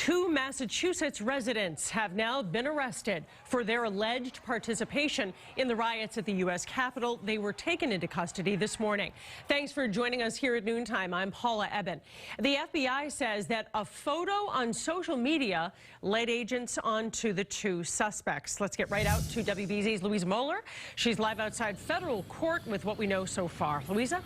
Two Massachusetts residents have now been arrested for their alleged participation in the riots at the U.S. Capitol. They were taken into custody this morning. Thanks for joining us here at noontime. I'm Paula Eben. The FBI says that a photo on social media led agents onto the two suspects. Let's get right out to WBZ's Louisa Moller. She's live outside federal court with what we know so far. Louisa?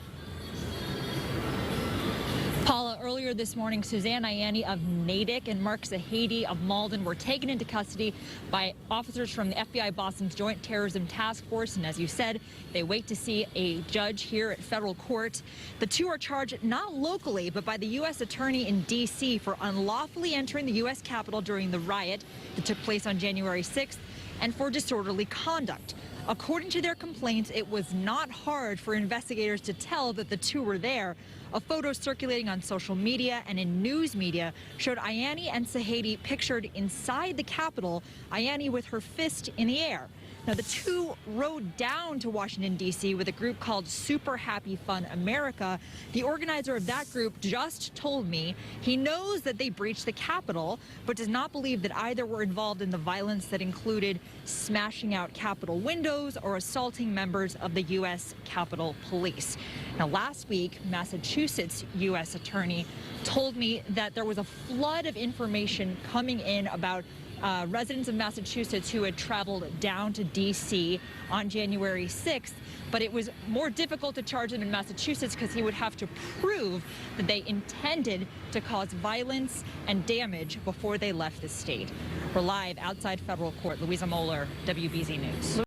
Paula, earlier this morning, Suzanne Ianni of Natick and Mark Zahedi of Malden were taken into custody by officers from the FBI Boston's Joint Terrorism Task Force. And as you said, they wait to see a judge here at federal court. The two are charged not locally, but by the U.S. Attorney in D.C. for unlawfully entering the U.S. Capitol during the riot that took place on January 6th and for disorderly conduct. According to their complaints, it was not hard for investigators to tell that the two were there. A photo circulating on social media and in news media showed Ianni and Zahedi pictured inside the Capitol, Ianni with her fist in the air. Now, the two rode down to Washington, D.C. with a group called Super Happy Fun America. The organizer of that group just told me he knows that they breached the Capitol, but does not believe that either were involved in the violence that included smashing out Capitol windows or assaulting members of the U.S. Capitol Police. Now, last week, Massachusetts U.S. Attorney told me that there was a flood of information coming in about residents of Massachusetts who had traveled down to D.C. on January 6th, but it was more difficult to charge them in Massachusetts because he would have to prove that they intended to cause violence and damage before they left the state. We're live outside federal court. Louisa Moller, WBZ News.